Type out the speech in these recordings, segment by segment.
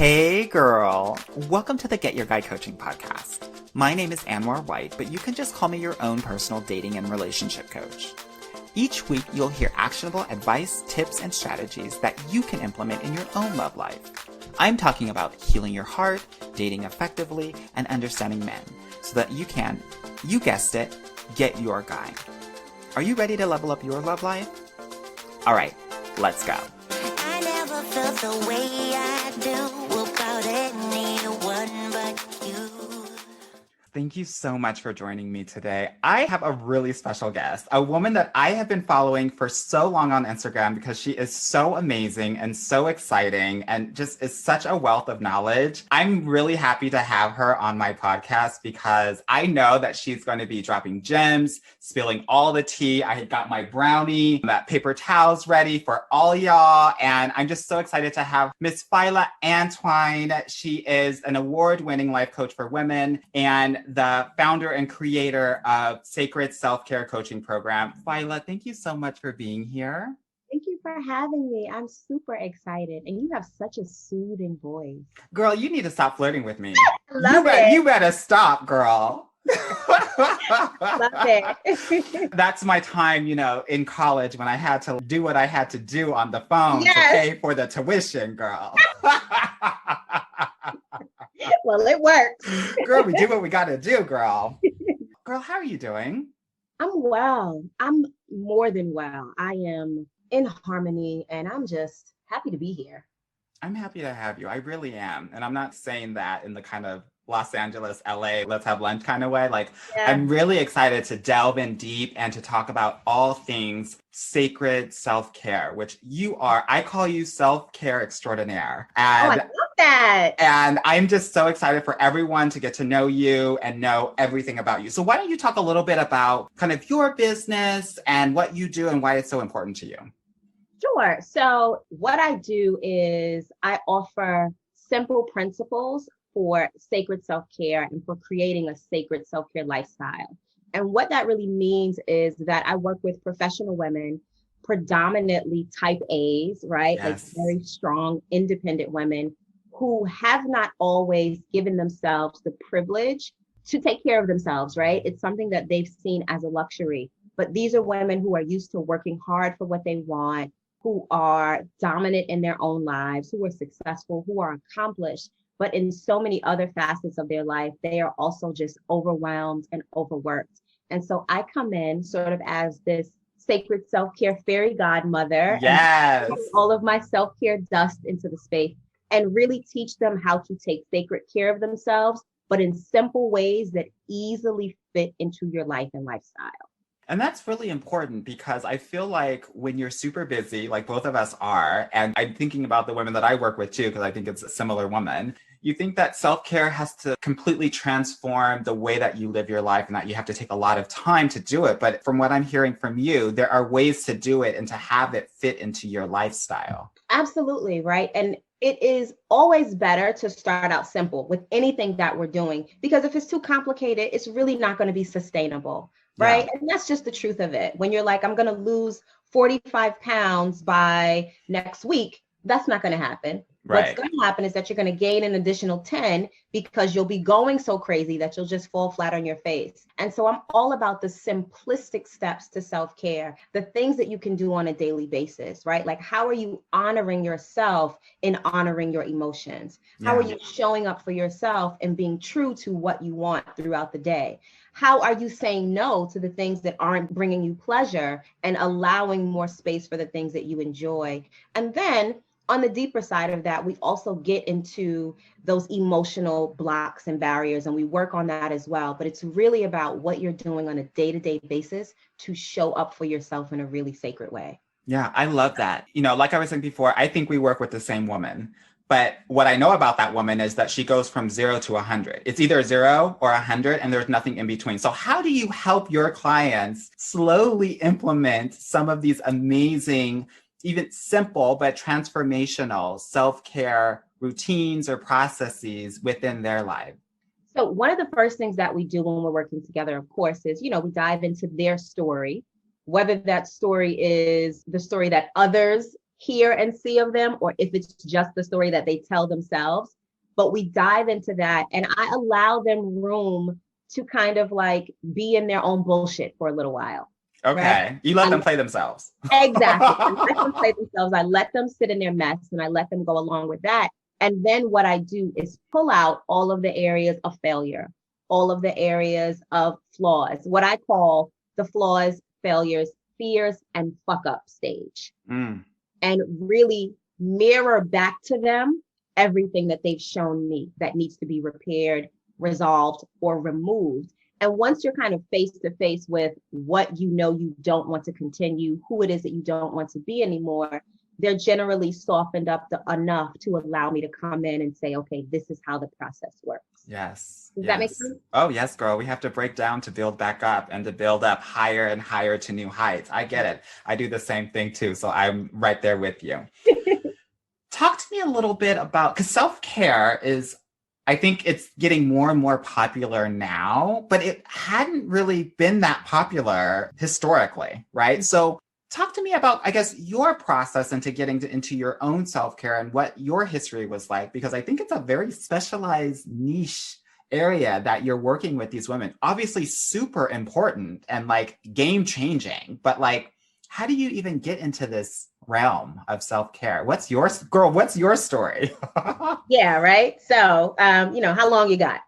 Hey girl, welcome to the Get Your Guy Coaching podcast. My name is Anwar White, but you can just call me your own personal dating and relationship coach. Each week, you'll hear actionable advice, tips, and strategies that you can implement in your own love life. I'm talking about healing your heart, dating effectively, and understanding men so that you can, you guessed it, get your guy. Are you ready to level up your love life? All right, let's go. I never felt the way I do about anyone but you. Thank you so much for joining me today. I have a really special guest, a woman that I have been following for so long on Instagram because she is so amazing and so exciting and just is such a wealth of knowledge. I'm really happy to have her on my podcast because I know that she's going to be dropping gems, spilling all the tea. I had got my brownie, that paper towels ready for all y'all. And I'm just so excited to have Miss Fila Antwine. She is an award-winning life coach for women and the founder and creator of Sacred Self-Care Coaching Program. Fila, thank you so much for being here. Thank you for having me. I'm super excited. And you have such a soothing voice. Girl, you need to stop flirting with me. Love it. You better stop, girl. Love it. That's my time, in college when I had to do what I had to do on the phone to pay for the tuition, girl. Well, it works. Girl, we do what we got to do, girl. Girl, how are you doing? I'm well. I'm more than well. I am in harmony and I'm just happy to be here. I'm happy to have you. I really am. And I'm not saying that in the kind of Los Angeles, LA, let's have lunch kind of way. I'm really excited to delve in deep and to talk about all things sacred self-care, which you are. I call you self-care extraordinaire. And I love that. And I'm just so excited for everyone to get to know you and know everything about you. So why don't you talk a little bit about kind of your business and what you do and why it's so important to you? Sure. So what I do is I offer simple principles for sacred self-care and for creating a sacred self-care lifestyle. And what that really means is that I work with professional women, predominantly type A's, right? Yes. Like very strong, independent women who have not always given themselves the privilege to take care of themselves, right? It's something that they've seen as a luxury. But these are women who are used to working hard for what they want, who are dominant in their own lives, who are successful, who are accomplished. But in so many other facets of their life, they are also just overwhelmed and overworked. And so I come in sort of as this sacred self-care fairy godmother. Yes. And all of my self-care dust into the space and really teach them how to take sacred care of themselves, but in simple ways that easily fit into your life and lifestyle. And that's really important because I feel like when you're super busy, like both of us are, and I'm thinking about the women that I work with too, because I think it's a similar woman, you think that self-care has to completely transform the way that you live your life and that you have to take a lot of time to do it. But from what I'm hearing from you, there are ways to do it and to have it fit into your lifestyle. Absolutely, right? And it is always better to start out simple with anything that we're doing, because if it's too complicated, it's really not going to be sustainable. Right. Yeah. And that's just the truth of it. When you're like, I'm going to lose 45 pounds by next week, that's not going to happen. Right. What's going to happen is that you're going to gain an additional 10 because you'll be going so crazy that you'll just fall flat on your face. And so I'm all about the simplistic steps to self-care, the things that you can do on a daily basis, right? Like, how are you honoring yourself in honoring your emotions? How are you showing up for yourself and being true to what you want throughout the day? How are you saying no to the things that aren't bringing you pleasure and allowing more space for the things that you enjoy? And then on the deeper side of that, we also get into those emotional blocks and barriers, and we work on that as well. But it's really about what you're doing on a day-to-day basis to show up for yourself in a really sacred way. Yeah, I love that. Like I was saying before, I think we work with the same woman. But what I know about that woman is that she goes from 0 to 100. It's either 0 or 100, and there's nothing in between. So how do you help your clients slowly implement some of these amazing, even simple but transformational self-care routines or processes within their life? So one of the first things that we do when we're working together, of course, is, we dive into their story, whether that story is the story that others hear and see of them, or if it's just the story that they tell themselves. But we dive into that and I allow them room to kind of like be in their own bullshit for a little while. Right. Okay. You let them play themselves. Exactly. I let them play themselves. I let them sit in their mess and I let them go along with that. And then what I do is pull out all of the areas of failure, all of the areas of flaws, what I call the flaws, failures, fears, and fuck up stage. And really mirror back to them everything that they've shown me that needs to be repaired, resolved, or removed. And once you're kind of face to face with what you know you don't want to continue, who it is that you don't want to be anymore, they're generally softened up enough to allow me to come in and say, okay, this is how the process works. Yes. Does that make sense? Oh, yes, girl. We have to break down to build back up and to build up higher and higher to new heights. I get it. I do the same thing too. So I'm right there with you. Talk to me a little bit about, because self-care is, I think it's getting more and more popular now, but it hadn't really been that popular historically, right? So talk to me about, I guess, your process into getting into your own self-care and what your history was like, because I think it's a very specialized niche area that you're working with these women. Obviously super important and like game changing, but like, how do you even get into this realm of self-care? What's your story? Yeah, right. So, how long you got?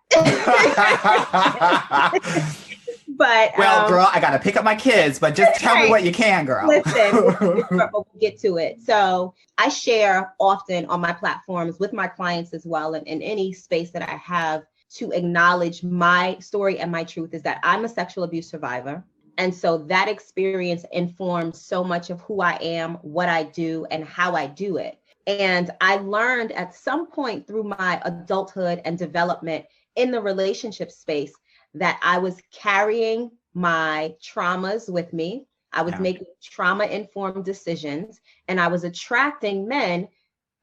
But well, girl, I gotta pick up my kids, but just tell me what you can, girl. Listen, we'll get to it. So I share often on my platforms with my clients as well, and in any space that I have to acknowledge my story and my truth is that I'm a sexual abuse survivor. And so that experience informs so much of who I am, what I do, and how I do it. And I learned at some point through my adulthood and development in the relationship space that I was carrying my traumas with me. I was making trauma-informed decisions, and I was attracting men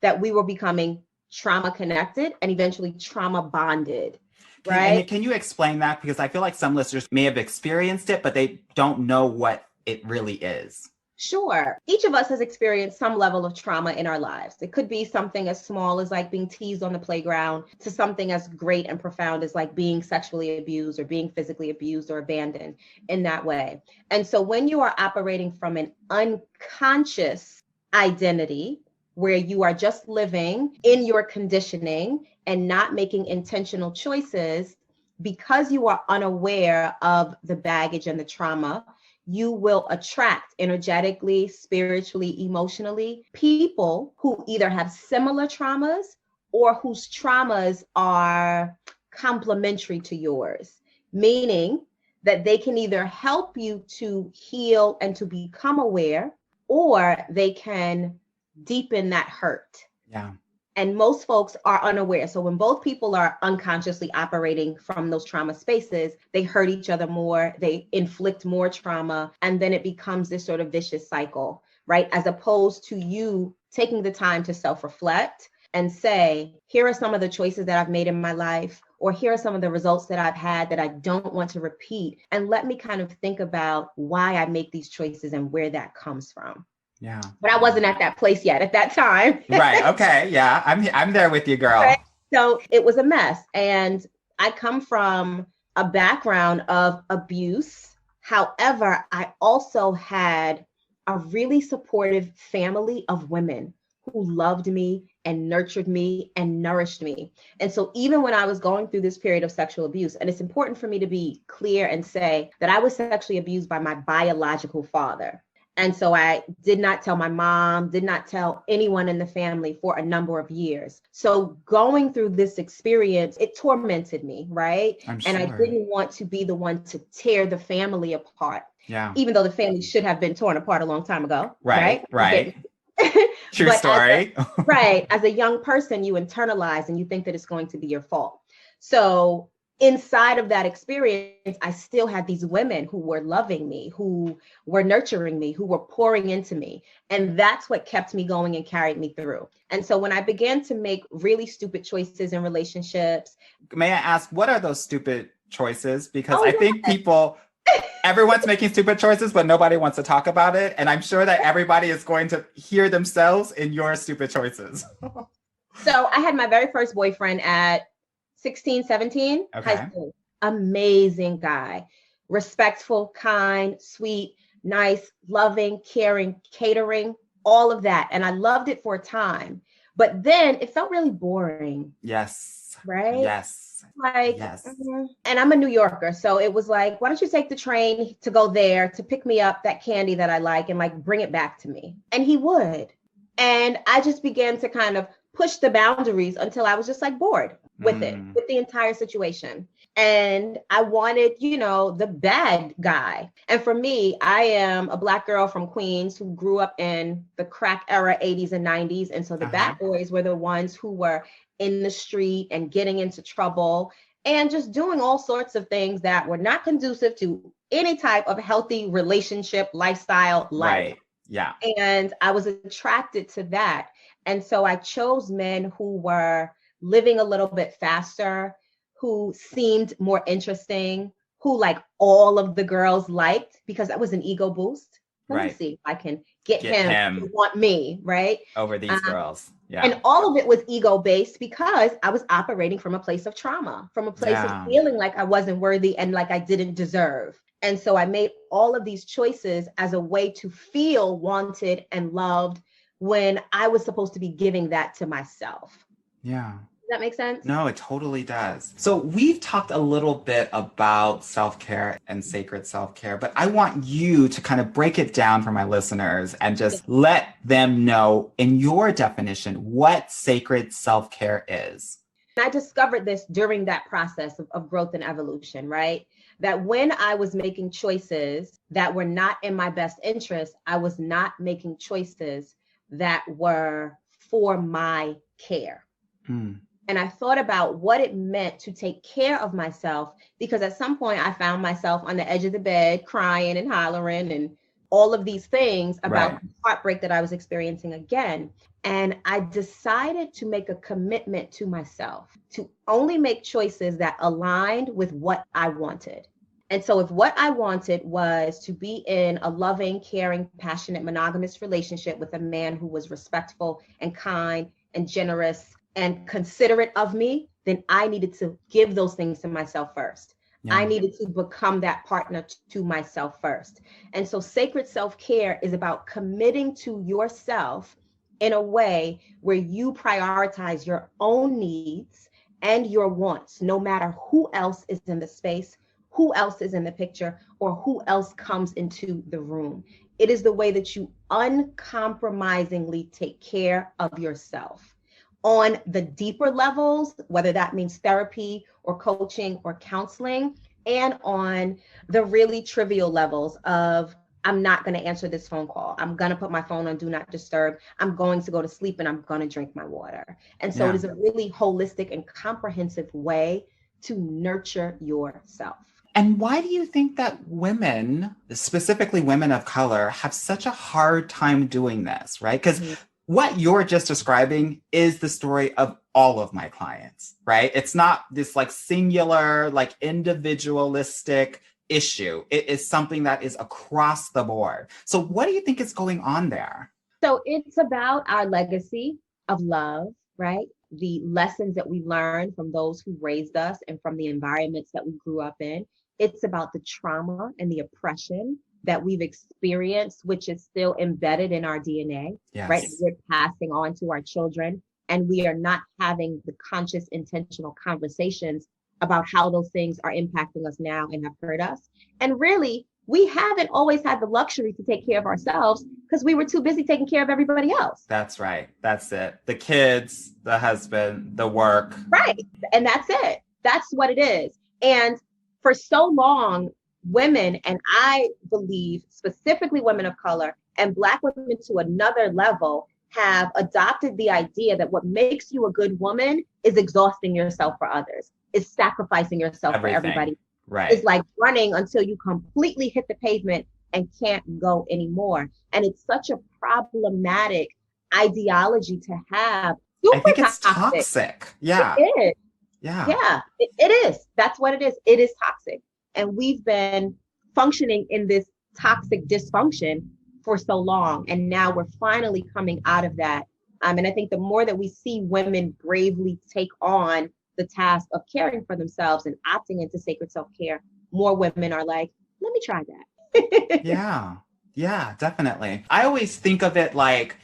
that we were becoming trauma connected and eventually trauma bonded. Right? Can you explain that? Because I feel like some listeners may have experienced it, but they don't know what it really is. Sure. Each of us has experienced some level of trauma in our lives. It could be something as small as like being teased on the playground to something as great and profound as like being sexually abused or being physically abused or abandoned in that way. And so when you are operating from an unconscious identity, where you are just living in your conditioning and not making intentional choices because you are unaware of the baggage and the trauma, you will attract energetically, spiritually, emotionally, people who either have similar traumas or whose traumas are complementary to yours, meaning that they can either help you to heal and to become aware, or they can deepen that hurt. Yeah. And most folks are unaware. So when both people are unconsciously operating from those trauma spaces, they hurt each other more, they inflict more trauma, and then it becomes this sort of vicious cycle, right? As opposed to you taking the time to self-reflect and say, here are some of the choices that I've made in my life, or here are some of the results that I've had that I don't want to repeat. And let me kind of think about why I make these choices and where that comes from. Yeah. But I wasn't at that place yet at that time. Right. Okay. Yeah. I'm there with you, girl. Right? So it was a mess. And I come from a background of abuse. However, I also had a really supportive family of women who loved me and nurtured me and nourished me. And so even when I was going through this period of sexual abuse, and it's important for me to be clear and say that I was sexually abused by my biological father. And so I did not tell my mom, did not tell anyone in the family for a number of years. So going through this experience, it tormented me, right? I'm sure. And I didn't want to be the one to tear the family apart. Yeah. Even though the family should have been torn apart a long time ago. Right. True But story. As a young person, you internalize and you think that it's going to be your fault. So inside of that experience, I still had these women who were loving me, who were nurturing me, who were pouring into me. And that's what kept me going and carried me through. And so when I began to make really stupid choices in relationships. May I ask, what are those stupid choices? Because I think people Everyone's making stupid choices, but nobody wants to talk about it. And I'm sure that everybody is going to hear themselves in your stupid choices. So I had my very first boyfriend at 16, 17, high Okay. school. Amazing guy, respectful, kind, sweet, nice, loving, caring, catering, all of that. And I loved it for a time. But then it felt really boring, Yes. right? Yes. Like, Yes. and I'm a New Yorker. So it was like, why don't you take the train to go there to pick me up that candy that I like and like bring it back to me? And he would. And I just began to kind of push the boundaries until I was just like bored with it, with the entire situation. And I wanted, you know, the bad guy. And for me, I am a Black girl from Queens who grew up in the crack era, 80s and 90s. And so the bad boys were the ones who were in the street and getting into trouble and just doing all sorts of things that were not conducive to any type of healthy relationship, lifestyle, life. Right. Yeah. And I was attracted to that. And so I chose men who were living a little bit faster, who seemed more interesting, who like all of the girls liked, because that was an ego boost. Let me see if I can get him to want me, right? Over these girls. Yeah. And all of it was ego based because I was operating from a place of trauma, from a place of feeling like I wasn't worthy and like I didn't deserve. And so I made all of these choices as a way to feel wanted and loved when I was supposed to be giving that to myself. Yeah. Does that make sense? No, it totally does. So we've talked a little bit about self-care and sacred self-care, but I want you to kind of break it down for my listeners and just let them know, in your definition, what sacred self-care is. I discovered this during that process of growth and evolution, right? That when I was making choices that were not in my best interest, I was not making choices that were for my care. And I thought about what it meant to take care of myself, because at some point I found myself on the edge of the bed crying and hollering and all of these things about the heartbreak that I was experiencing again. And I decided to make a commitment to myself to only make choices that aligned with what I wanted. And so if what I wanted was to be in a loving, caring, passionate, monogamous relationship with a man who was respectful and kind and generous and considerate of me, then I needed to give those things to myself first. Yeah. I needed to become that partner to myself first. And so sacred self-care is about committing to yourself in a way where you prioritize your own needs and your wants, no matter who else is in the space, who else is in the picture, or who else comes into the room. It is the way that you uncompromisingly take care of yourself on the deeper levels, whether that means therapy or coaching or counseling, and on the really trivial levels of, I'm not going to answer this phone call. I'm going to put my phone on do not disturb. I'm going to go to sleep and I'm going to drink my water. And so it is a really holistic and comprehensive way to nurture yourself. And why do you think that women, specifically women of color, have such a hard time doing this, right? Because what you're just describing is the story of all of my clients, right? It's not this like singular, like individualistic issue. It is something that is across the board. So what do you think is going on there? So it's about our legacy of love, right? The lessons that we learned from those who raised us and from the environments that we grew up in. It's about the trauma and the oppression that we've experienced, which is still embedded in our DNA, right? We're passing on to our children, and we are not having the conscious, intentional conversations about how those things are impacting us now and have hurt us. And really, we haven't always had the luxury to take care of ourselves because we were too busy taking care of everybody else. That's right. That's it. The kids, the husband, the work. Right. And that's it. That's what it is. And for so long, women, and I believe specifically women of color and Black women to another level, have adopted the idea that what makes you a good woman is exhausting yourself for others, is sacrificing yourself for everybody. Right. It's like running until you completely hit the pavement and can't go anymore. And it's such a problematic ideology to have. I think it's toxic. Yeah. It is. Yeah. Yeah, it is. That's what it is. It is toxic. And we've been functioning in this toxic dysfunction for so long. And now we're finally coming out of that. And I think the more that we see women bravely take on the task of caring for themselves and opting into sacred self-care, more women are like, let me try that. Yeah. Yeah, definitely. I always think of it like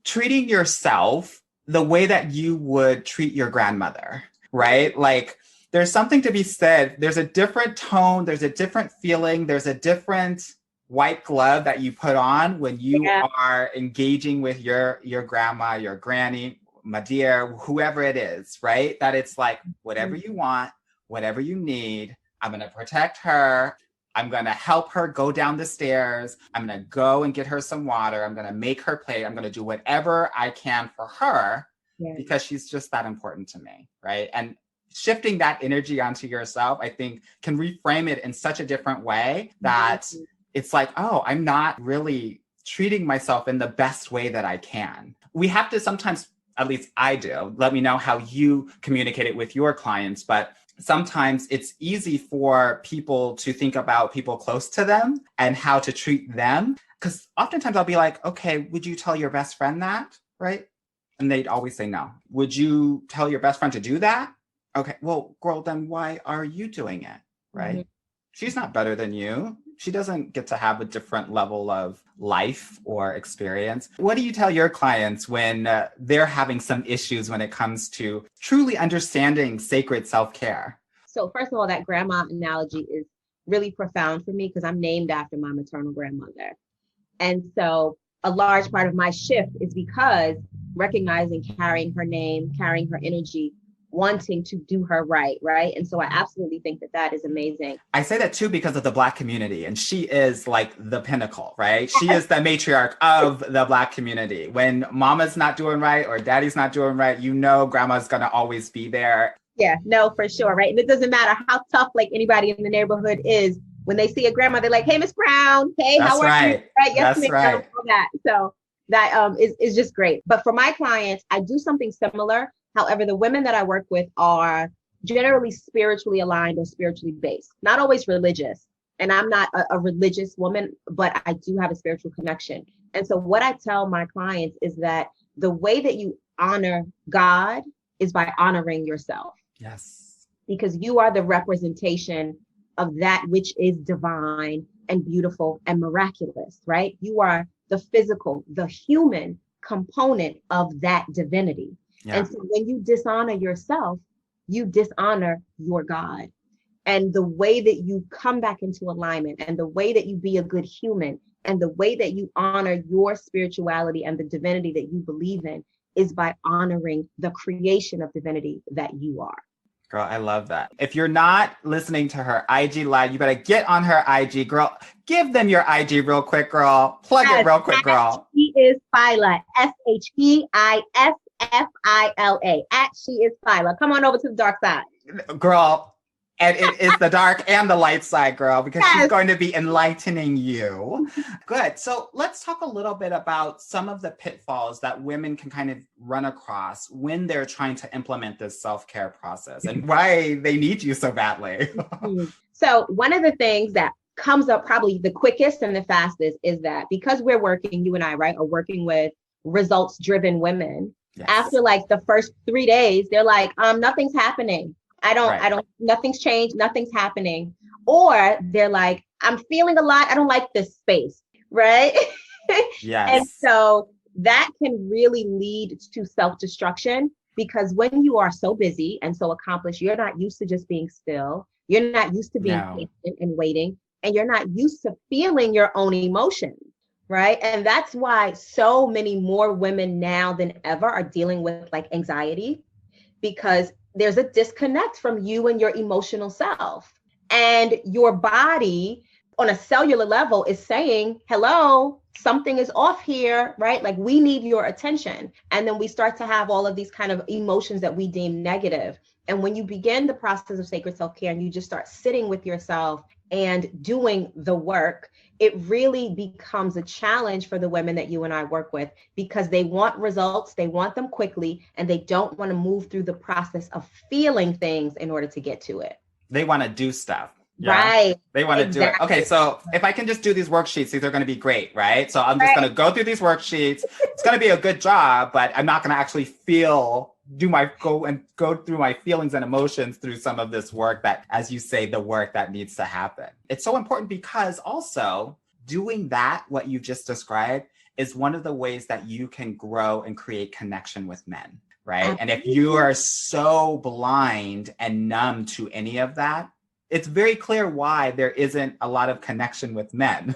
treating yourself the way that you would treat your grandmother, right? Like there's something to be said. There's a different tone, there's a different feeling, there's a different white glove that you put on when you are engaging with your grandma, your granny, my dear, whoever it is, right? That it's like whatever you want, whatever you need, I'm going to protect her. I'm going to help her go down the stairs. I'm going to go and get her some water. I'm going to make her play. I'm going to do whatever I can for her because she's just that important to me, right? And shifting that energy onto yourself, I think, can reframe it in such a different way that it's like, oh, I'm not really treating myself in the best way that I can. We have to sometimes, at least I do, let me know how you communicate it with your clients, but sometimes it's easy for people to think about people close to them and how to treat them. Because oftentimes I'll be like, okay, would you tell your best friend that? Right? And they'd always say no. Would you tell your best friend to do that? Okay, well, girl, then why are you doing it? Right? She's not better than you. She doesn't get to have a different level of life or experience. What do you tell your clients when they're having some issues when it comes to truly understanding sacred self-care? So first of all, that grandma analogy is really profound for me because I'm named after my maternal grandmother. And so a large part of my shift is because recognizing, carrying her name, carrying her energy, wanting to do her right. And so I absolutely think that that is amazing. I say that too because of the Black community, and she is like the pinnacle, right? She is the matriarch of the Black community. When mama's not doing right or daddy's not doing right, you know grandma's gonna always be there. Yeah, no, for sure, right? And it doesn't matter how tough like anybody in the neighborhood is. When they see a grandma, they're like, hey, Miss Brown, hey, That's how are right. you? Right? Yes, that's right. All that. So that is just great. But for my clients, I do something similar. However, the women that I work with are generally spiritually aligned or spiritually based, not always religious. And I'm not a religious woman, but I do have a spiritual connection. And so what I tell my clients is that the way that you honor God is by honoring yourself. Yes. Because you are the representation of that which is divine and beautiful and miraculous, right? You are the physical, the human component of that divinity. Yeah. And so when you dishonor yourself, you dishonor your God. And the way that you come back into alignment and the way that you be a good human and the way that you honor your spirituality and the divinity that you believe in is by honoring the creation of divinity that you are. Girl, I love that. If you're not listening to her IG live, you better get on her IG, girl. Give them your IG real quick, girl. Plug it real quick, girl. She is Fila, SHEISFILA. She is Fila. Come on over to the dark side. Girl, and it is the dark and the light side, girl, because she's going to be enlightening you. Good. So let's talk a little bit about some of the pitfalls that women can kind of run across when they're trying to implement this self-care process and why they need you so badly. So one of the things that comes up probably the quickest and the fastest is that because we're working, you and I, right, are working with results-driven women. Yes. After like the first 3 days, they're like, nothing's happening. Nothing's changed. Nothing's happening. Or they're like, I'm feeling a lot. I don't like this space. Right. Yes. And so that can really lead to self-destruction because when you are so busy and so accomplished, you're not used to just being still. You're not used to being patient and waiting, and you're not used to feeling your own emotions. Right. And that's why so many more women now than ever are dealing with like anxiety, because there's a disconnect from you and your emotional self. And your body on a cellular level is saying, hello, something is off here, right? Like we need your attention. And then we start to have all of these kind of emotions that we deem negative. And when you begin the process of sacred self-care and you just start sitting with yourself and doing the work, it really becomes a challenge for the women that you and I work with because they want results, they want them quickly, and they don't want to move through the process of feeling things in order to get to it. They want to do stuff. Yeah. Right. They want to do it. Okay, Exactly. so if I can just do these worksheets, these are going to be great, right? So I'm just Right. going to go through these worksheets. It's going to be a good job, but I'm not going to actually go through my feelings and emotions through some of this work that, as you say, the work that needs to happen. It's so important because also doing that, what you just described, is one of the ways that you can grow and create connection with men, right? And if you are so blind and numb to any of that, it's very clear why there isn't a lot of connection with men,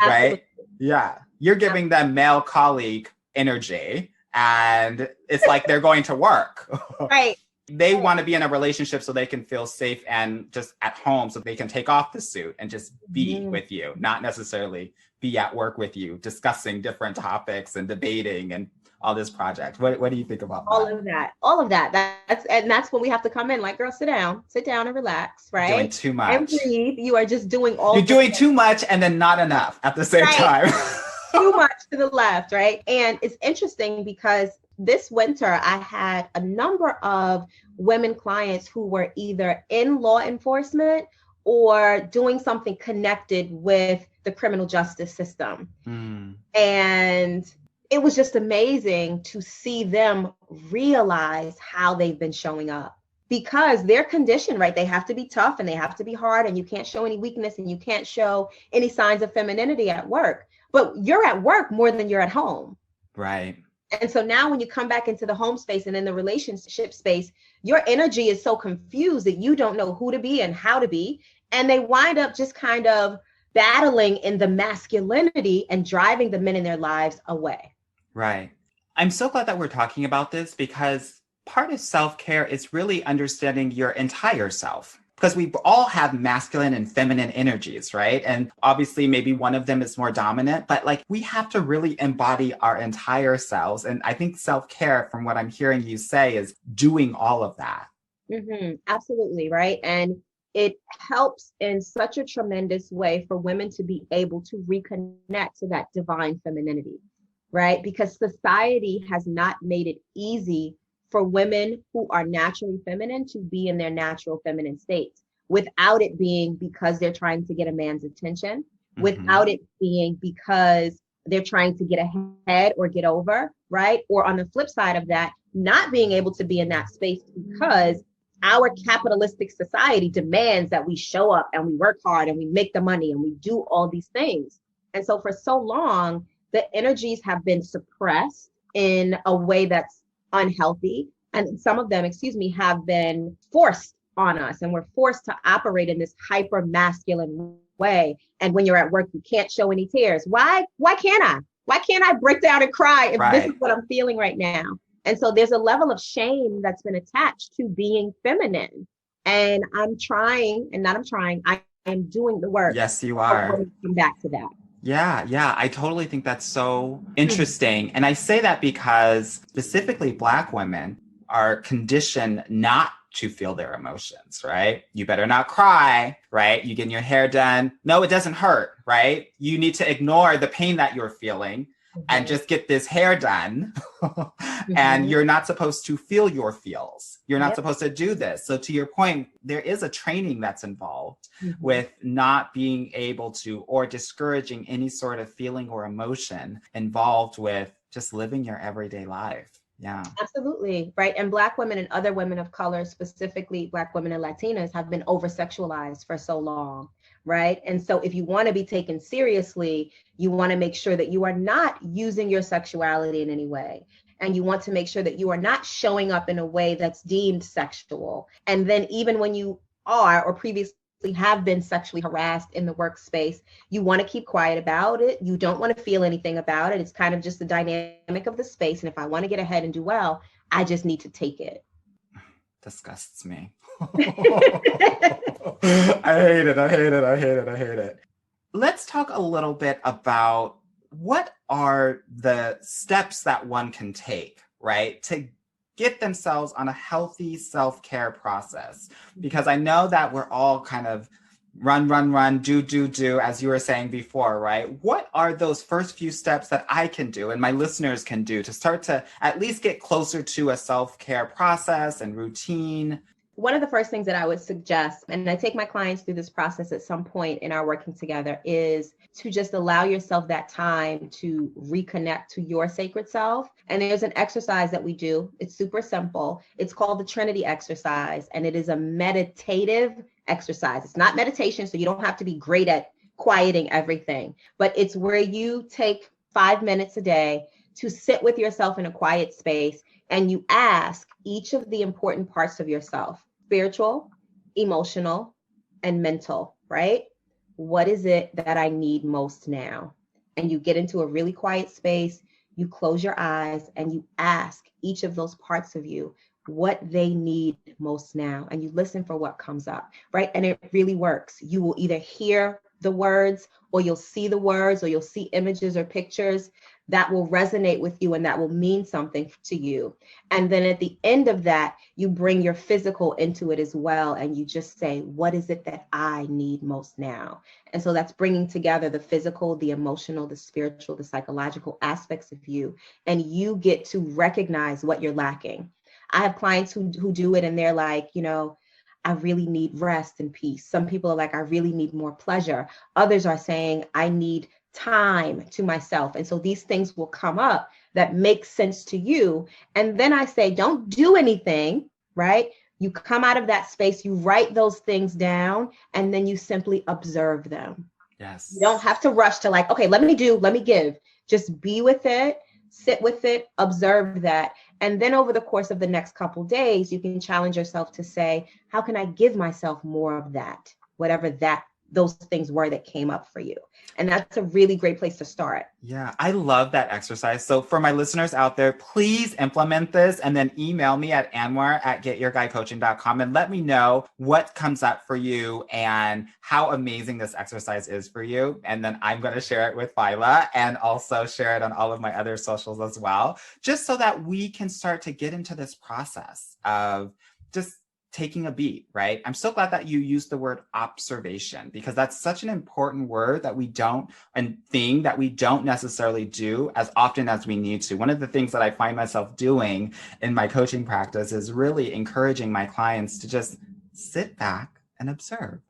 right? Absolutely. Yeah. You're giving them male colleague energy and it's like they're going to work. Right. They want to be in a relationship so they can feel safe and just at home so they can take off the suit and just be with you, not necessarily be at work with you, discussing different topics and debating and all this project. What do you think about All that? of that. All of that. That's when we have to come in like, girl, sit down and relax, Doing right? too And much. breathe. You are just doing all You're the doing too much and then not enough at the same right. time. Too much to the left, right? And it's interesting because this winter I had a number of women clients who were either in law enforcement or doing something connected with the criminal justice system. And it was just amazing to see them realize how they've been showing up because they're conditioned, right? They have to be tough and they have to be hard and you can't show any weakness and you can't show any signs of femininity at work. But you're at work more than you're at home. Right. And so now when you come back into the home space and in the relationship space, your energy is so confused that you don't know who to be and how to be. And they wind up just kind of battling in the masculinity and driving the men in their lives away. Right. I'm so glad that we're talking about this because part of self-care is really understanding your entire self. Because we all have masculine and feminine energies, right? And obviously maybe one of them is more dominant, but like we have to really embody our entire selves. And I think self-care, from what I'm hearing you say, is doing all of that. Absolutely, right? And it helps in such a tremendous way for women to be able to reconnect to that divine femininity, right? Because society has not made it easy for women who are naturally feminine to be in their natural feminine states without it being because they're trying to get a man's attention, without it being because they're trying to get ahead or get over, right? Or on the flip side of that, not being able to be in that space because our capitalistic society demands that we show up and we work hard and we make the money and we do all these things. And so for so long, the energies have been suppressed in a way that's unhealthy. And some of them, have been forced on us. And we're forced to operate in this hyper masculine way. And when you're at work, you can't show any tears. Why can't I? Why can't I break down and cry if this is what I'm feeling right now? And so there's a level of shame that's been attached to being feminine. And I am doing the work. Yes, you are. Come back to that. Yeah, I totally think that's so interesting. And I say that because specifically Black women are conditioned not to feel their emotions, right? You better not cry, right? You getting your hair done. No, it doesn't hurt, right? You need to ignore the pain that you're feeling and just get this hair done. And you're not supposed to feel your feels. You're not supposed to do this. So to your point, there is a training that's involved with not being able to or discouraging any sort of feeling or emotion involved with just living your everyday life. Yeah. Absolutely. Right. And Black women and other women of color, specifically Black women and Latinas, have been over sexualized for so long. Right. And so if you want to be taken seriously, you want to make sure that you are not using your sexuality in any way. And you want to make sure that you are not showing up in a way that's deemed sexual. And then even when you are or previously have been sexually harassed in the workspace, you want to keep quiet about it. You don't want to feel anything about it. It's kind of just the dynamic of the space. And if I want to get ahead and do well, I just need to take it. Disgusts me. I hate it. Let's talk a little bit about what are the steps that one can take, right, to get themselves on a healthy self-care process? Because I know that we're all kind of run, do, as you were saying before, right? What are those first few steps that I can do and my listeners can do to start to at least get closer to a self-care process and routine? one of the first things that I would suggest, and I take my clients through this process at some point in our working together, is to just allow yourself that time to reconnect to your sacred self. And there's an exercise that we do. It's super simple. It's called the Trinity exercise, and it is a meditative exercise. It's not meditation, so you don't have to be great at quieting everything, but it's where you take 5 minutes a day to sit with yourself in a quiet space, and you ask each of the important parts of yourself: spiritual, emotional, and mental, right? What is it that I need most now? And you get into a really quiet space, you close your eyes, and you ask each of those parts of you what they need most now. And you listen for what comes up, right? And it really works. You will either hear the words, or you'll see the words, or you'll see images or pictures that will resonate with you and that will mean something to you. And then at the end of that, you bring your physical into it as well. And you just say, what is it that I need most now? And so that's bringing together the physical, the emotional, the spiritual, the psychological aspects of you. And you get to recognize what you're lacking. I have clients who do it and they're like, I really need rest and peace. Some people are like, I really need more pleasure. Others are saying, I need time to myself. And so these things will come up that make sense to you. And then I say, don't do anything, right? You come out of that space, you write those things down, and then you simply observe them. Yes. You don't have to rush to like, okay, let me give. Just be with it, sit with it, observe that. And then over the course of the next couple of days, you can challenge yourself to say, how can I give myself more of that? Whatever those things were that came up for you. And that's a really great place to start. Yeah, I love that exercise. So for my listeners out there, please implement this and then email me at anwar@getyourguycoaching.com and let me know what comes up for you and how amazing this exercise is for you. And then I'm going to share it with Fila and also share it on all of my other socials as well, just so that we can start to get into this process of just taking a beat, right? I'm so glad that you used the word observation, because that's such an important word that we don't necessarily do as often as we need to. One of the things that I find myself doing in my coaching practice is really encouraging my clients to just sit back and observe,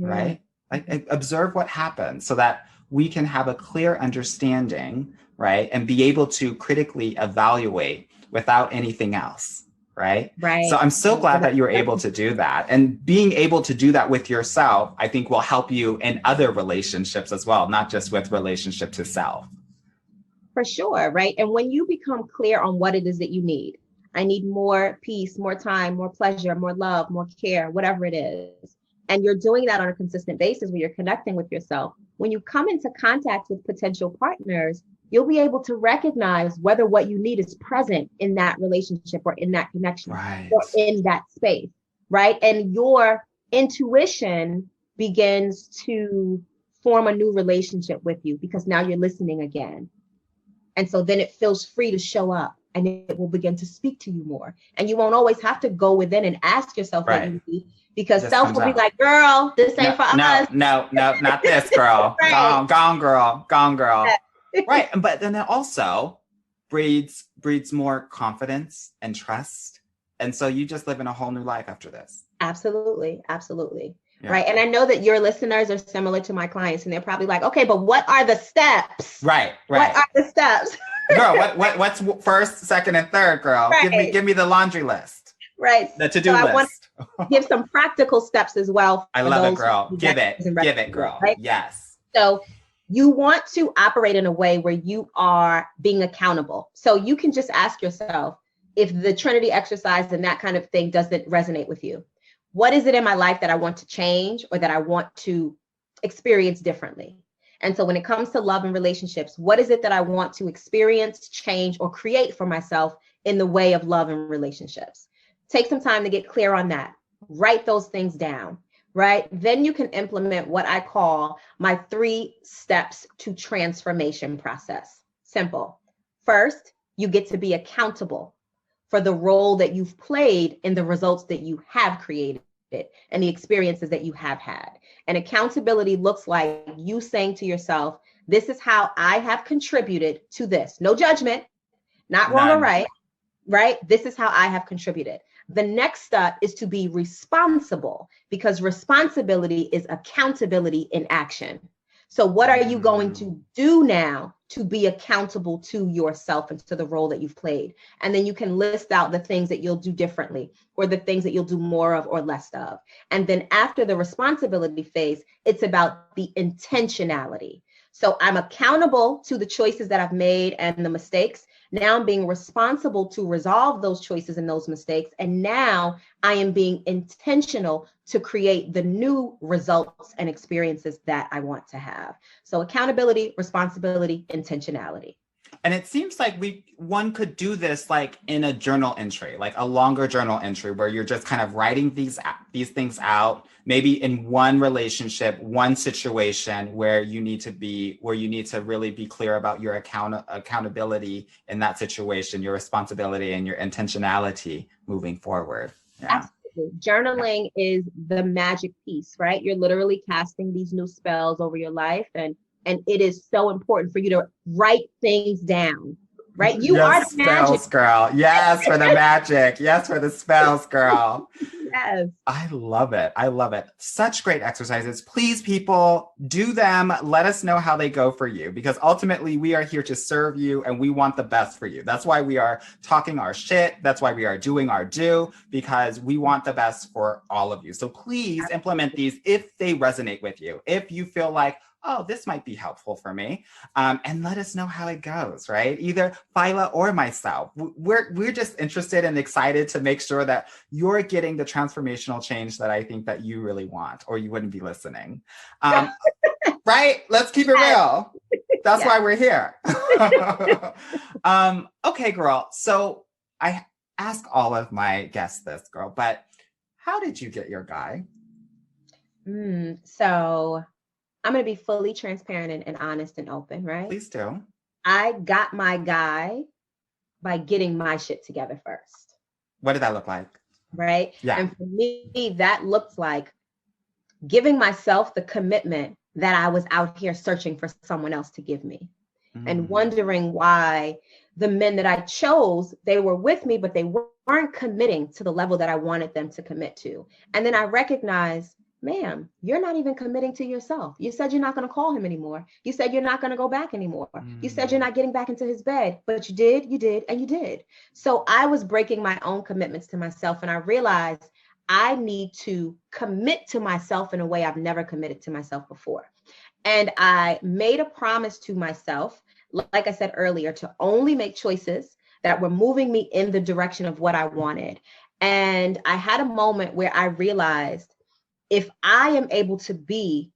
right? Like observe what happens so that we can have a clear understanding, right? And be able to critically evaluate without anything else. Right. So I'm so glad that you were able to do that. And being able to do that with yourself, I think will help you in other relationships as well, not just with relationship to self. For sure. Right. And when you become clear on what it is that you need, I need more peace, more time, more pleasure, more love, more care, whatever it is. And you're doing that on a consistent basis where you're connecting with yourself. When you come into contact with potential partners, you'll be able to recognize whether what you need is present in that relationship or in that connection or in that space, right? And your intuition begins to form a new relationship with you because now you're listening again. And so then it feels free to show up and it will begin to speak to you more. And you won't always have to go within and ask yourself what you need, because self will be like, girl, this ain't for us. No, not this, girl. Gone, girl. Right. But then it also breeds more confidence and trust. And so you just live in a whole new life after this. Absolutely. Yeah. Right. And I know that your listeners are similar to my clients and they're probably like, okay, but what are the steps? Right. What are the steps? Girl, what's first, second, and third, girl? Right. Give me the laundry list. Right. The to-do list. I want to give some practical steps as well. I love it, girl. Give it, girl. Right? Yes. So you want to operate in a way where you are being accountable. So you can just ask yourself, if the Trinity exercise and that kind of thing doesn't resonate with you, what is it in my life that I want to change or that I want to experience differently? And so when it comes to love and relationships, what is it that I want to experience, change, or create for myself in the way of love and relationships? Take some time to get clear on that. Write those things down. Right? Then you can implement what I call my 3 steps to transformation process. Simple. First, you get to be accountable for the role that you've played in the results that you have created and the experiences that you have had. And accountability looks like you saying to yourself, this is how I have contributed to this. No judgment, not wrong or right. right? This is how I have contributed. The next step is to be responsible, because responsibility is accountability in action. So what are you going to do now to be accountable to yourself and to the role that you've played? And then you can list out the things that you'll do differently, or the things that you'll do more of or less of. And then after the responsibility phase, it's about the intentionality. So I'm accountable to the choices that I've made and the mistakes. Now I'm being responsible to resolve those choices and those mistakes. And now I am being intentional to create the new results and experiences that I want to have. So accountability, responsibility, intentionality. And it seems like one could do this like in a journal entry, like a longer journal entry where you're just kind of writing these things out, maybe in one relationship, one situation where you need to really be clear about your accountability in that situation, your responsibility and your intentionality moving forward. Yeah. Absolutely. Journaling is the magic piece, right? You're literally casting these new spells over your life, and it is so important for you to write things down, right? You are the magic. Spells, girl. Yes, for the magic. Yes, for the spells, girl. Yes. I love it. I love it. Such great exercises. Please, people, do them. Let us know how they go for you, because ultimately we are here to serve you and we want the best for you. That's why we are talking our shit. That's why we are doing our do, because we want the best for all of you. So please implement these if they resonate with you. If you feel like, oh, this might be helpful for me. And let us know how it goes, right? Either Fila or myself. We're just interested and excited to make sure that you're getting the transformational change that I think that you really want, or you wouldn't be listening. Right? Let's keep it real. That's why we're here. Okay, girl. So I ask all of my guests this, girl, but how did you get your guy? So I'm going to be fully transparent and honest and open, right? Please do. I got my guy by getting my shit together first. What did that look like? Right? Yeah. And for me, that looked like giving myself the commitment that I was out here searching for someone else to give me, and wondering why the men that I chose, they were with me, but they weren't committing to the level that I wanted them to commit to. And then I recognized, ma'am, you're not even committing to yourself. You said you're not going to call him anymore. You said you're not going to go back anymore. You said you're not getting back into his bed, but you did, and you did. So I was breaking my own commitments to myself, and I realized I need to commit to myself in a way I've never committed to myself before. And I made a promise to myself, like I said earlier, to only make choices that were moving me in the direction of what I wanted. And I had a moment where I realized, if I am able to be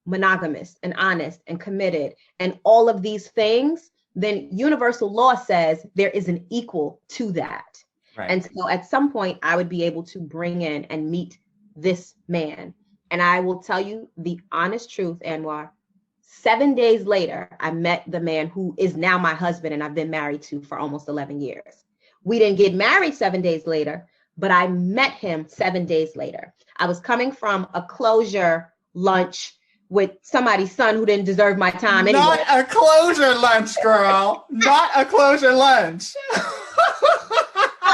monogamous and honest and committed and all of these things, then universal law says there is an equal to that. Right. And so at some point I would be able to bring in and meet this man. And I will tell you the honest truth, Anwar, 7 days later, I met the man who is now my husband and I've been married to for almost 11 years. We didn't get married 7 days later, but I met him 7 days later. I was coming from a closure lunch with somebody's son who didn't deserve my time anyway. Not a closure lunch, girl. Not a closure lunch.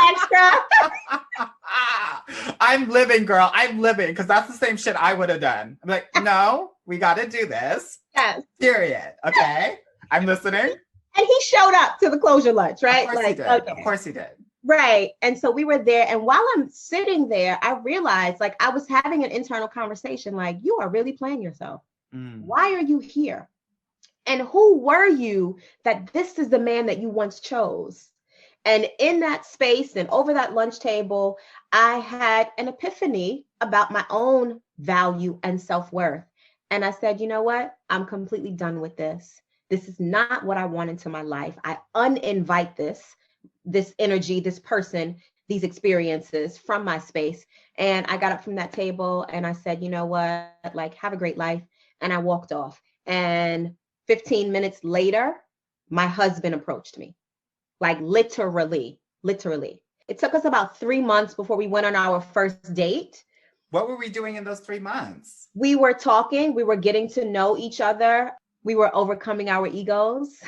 Extra. I'm living, girl. I'm living, because that's the same shit I would have done. I'm like, no, we got to do this. Yes. Period. Okay. I'm listening. And he showed up to the closure lunch, right? Of course he did. Okay. Of course he did. Right. And so we were there. And while I'm sitting there, I realized, like, I was having an internal conversation, like, you are really playing yourself. Why are you here? And who were you that this is the man that you once chose? And in that space and over that lunch table, I had an epiphany about my own value and self-worth. And I said, you know what? I'm completely done with this. This is not what I want into my life. I uninvite this energy, this person, these experiences from my space. And I got up from that table and I said, you know what, like, have a great life. And I walked off. And 15 minutes later, my husband approached me, like literally. It took us about 3 months before we went on our first date. What were we doing in those 3 months? We were talking, we were getting to know each other. We were overcoming our egos.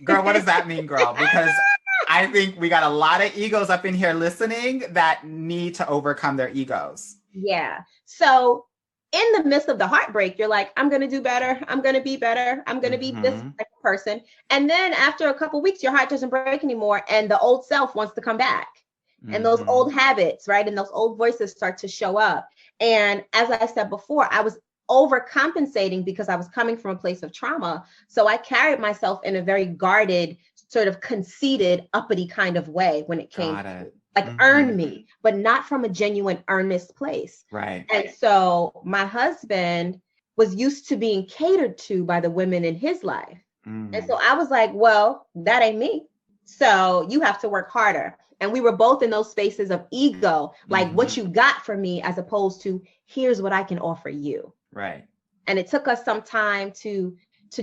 Girl, what does that mean, girl? Because I think we got a lot of egos up in here listening that need to overcome their egos. Yeah. So in the midst of the heartbreak, you're like, I'm going to do better. I'm going to be better. I'm going to be this Mhm. type of person. And then after a couple weeks, your heart doesn't break anymore. And the old self wants to come back. And those Mhm. old habits, right? And those old voices start to show up. And as I said before, I was overcompensating because I was coming from a place of trauma. So I carried myself in a very guarded, sort of conceited, uppity kind of way when it came Got to it. like earn Mhm. me, but not from a genuine earnest place. Right. And so my husband was used to being catered to by the women in his life. And Mm. so I was like, well, that ain't me. So you have to work harder. And we were both in those spaces of ego, like what Mhm. you got from me, as opposed to here's what I can offer you. Right. And it took us some time to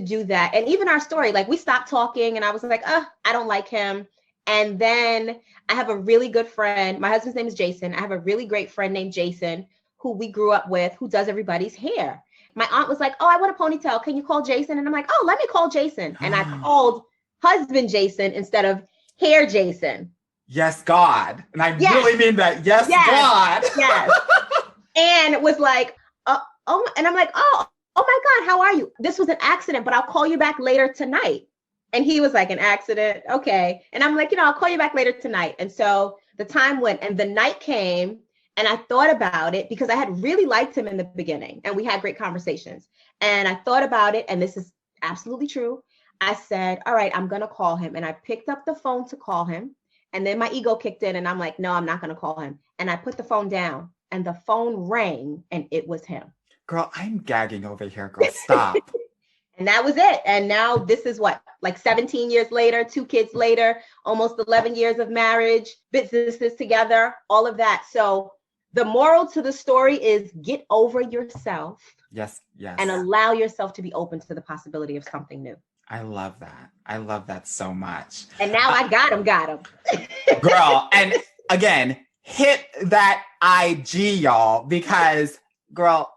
do that. And even our story, like we stopped talking and I was like, I don't like him. And then I have a really good friend. My husband's name is Jason. I have a really great friend named Jason who we grew up with, who does everybody's hair. My aunt was like, oh, I want a ponytail. Can you call Jason? And I'm like, oh, let me call Jason. And I called husband Jason instead of hair Jason. Yes, God. And I Yes, really mean that. Yes, yes, God. yes. And it was like, and I'm like, oh my God, how are you? This was an accident, but I'll call you back later tonight. And he was like, an accident. Okay. And I'm like, I'll call you back later tonight. And so the time went and the night came and I thought about it because I had really liked him in the beginning and we had great conversations. And I thought about it, and this is absolutely true. I said, all right, I'm going to call him. And I picked up the phone to call him. And then my ego kicked in and I'm like, no, I'm not going to call him. And I put the phone down and the phone rang and it was him. Girl, I'm gagging over here, girl. Stop. And that was it. And now this is what, like 17 years later, 2 kids later, almost 11 years of marriage, businesses together, all of that. So the moral to the story is get over yourself Yes, yes. and allow yourself to be open to the possibility of something new. I love that. I love that so much. And now I got him. Girl, and again, hit that IG, y'all, because, girl,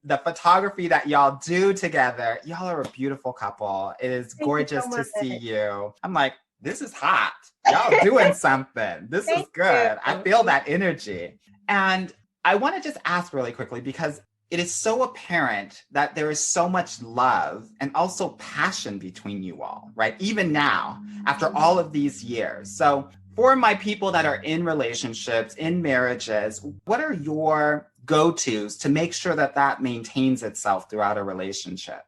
the photography that y'all do together, y'all are a beautiful couple. It is Thank you gorgeous so to much. see you. I'm like, this is hot. Y'all doing something. This is Thank good. you. I feel that energy. And I want to just ask really quickly, because it is so apparent that there is so much love and also passion between you all, right? Even now, after all of these years. So for my people that are in relationships, in marriages, what are your go-tos to make sure that that maintains itself throughout a relationship?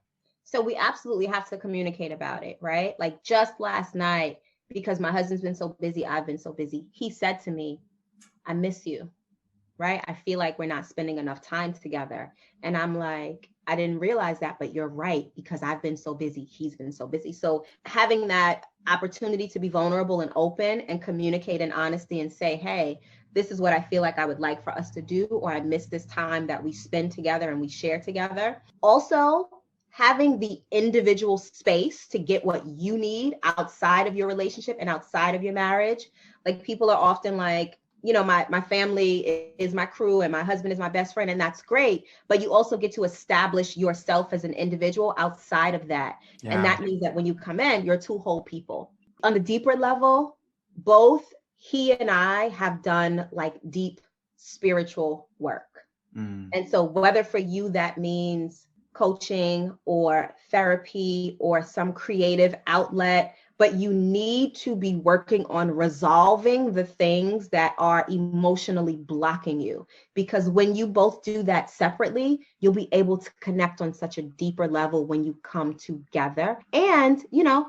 So we absolutely have to communicate about it, right? Like just last night, because my husband's been so busy, I've been so busy. He said to me, I miss you, right? I feel like we're not spending enough time together. And I'm like, I didn't realize that, but you're right, because I've been so busy. He's been so busy. So having that opportunity to be vulnerable and open and communicate in honesty and say, hey, this is what I feel like I would like for us to do, or I miss this time that we spend together and we share together. Also, having the individual space to get what you need outside of your relationship and outside of your marriage. Like people are often like, my family is my crew and my husband is my best friend, and that's great. But you also get to establish yourself as an individual outside of that. Yeah. And that means that when you come in, you're 2 whole people. On the deeper level, both he and I have done like deep spiritual work. And so whether for you that means coaching or therapy or some creative outlet, but you need to be working on resolving the things that are emotionally blocking you. Because when you both do that separately, you'll be able to connect on such a deeper level when you come together and,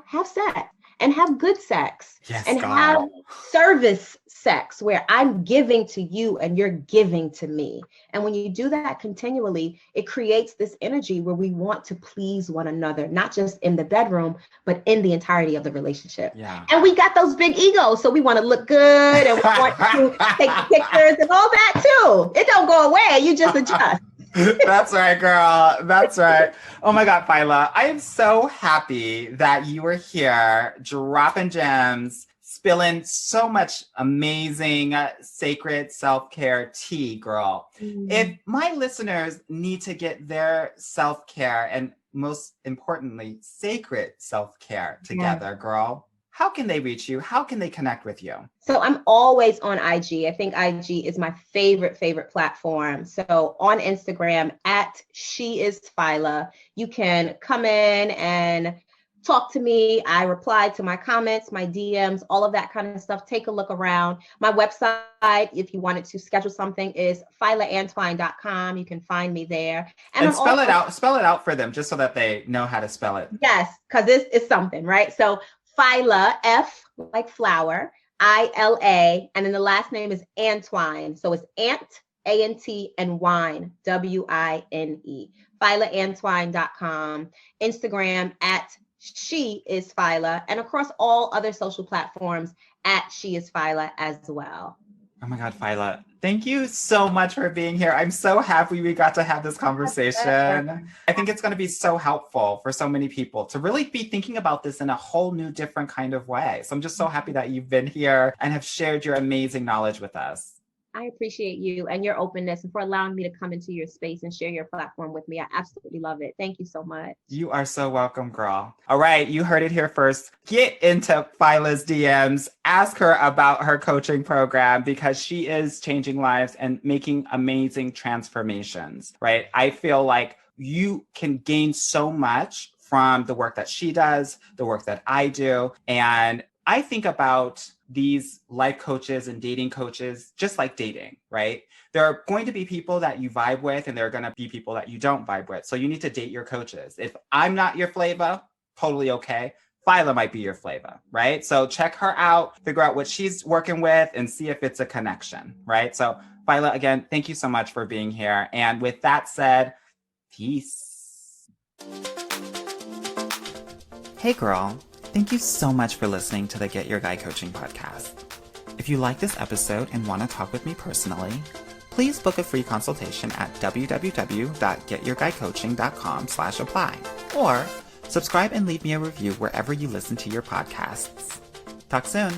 have sex and have good sex. Yes, and God. have service sex where I'm giving to you and you're giving to me. And when you do that continually, it creates this energy where we want to please one another, not just in the bedroom, but in the entirety of the relationship. Yeah. And we got those big egos. So we want to look good and we want to take pictures and all that too. It don't go away. You just adjust. That's right, girl. That's right. Oh my God, Fila. I am so happy that you were here dropping gems, spilling so much amazing sacred self-care tea, girl. If my listeners need to get their self-care and most importantly, sacred self-care together, girl, how can they reach you? How can they connect with you? So I'm always on IG. I think IG is my favorite platform. So on Instagram at She Is Fila, you can come in and talk to me. I reply to my comments, my DMs, all of that kind of stuff. Take a look around. My website, if you wanted to schedule something, is filaantwine.com. You can find me there. And spell it out for them just so that they know how to spell it. Yes, because it's something, right? So Fila, F like flower, ILA, and then the last name is Antwine. So it's Ant, A-N-T, and Wine, W-I-N-E. Filaantwine.com, Instagram at She Is Fila, and across all other social platforms at She Is Fila as well. Oh my God, Fila, thank you so much for being here. I'm so happy we got to have this conversation. I think it's going to be so helpful for so many people to really be thinking about this in a whole new, different kind of way. So I'm just so happy that you've been here and have shared your amazing knowledge with us. I appreciate you and your openness and for allowing me to come into your space and share your platform with me. I absolutely love it. Thank you so much. You are so welcome, girl. All right, you heard it here first. Get into Fila's DMs. Ask her about her coaching program because she is changing lives and making amazing transformations, right? I feel like you can gain so much from the work that she does, the work that I do. And I think about these life coaches and dating coaches, just like dating, right? There are going to be people that you vibe with and there are going to be people that you don't vibe with. So you need to date your coaches. If I'm not your flavor, totally okay. Fila might be your flavor, right? So check her out, figure out what she's working with and see if it's a connection, right? So Fila, again, thank you so much for being here. And with that said, peace. Hey girl. Thank you so much for listening to the Get Your Guy Coaching podcast. If you like this episode and want to talk with me personally, please book a free consultation at www.getyourguycoaching.com/apply or subscribe and leave me a review wherever you listen to your podcasts. Talk soon.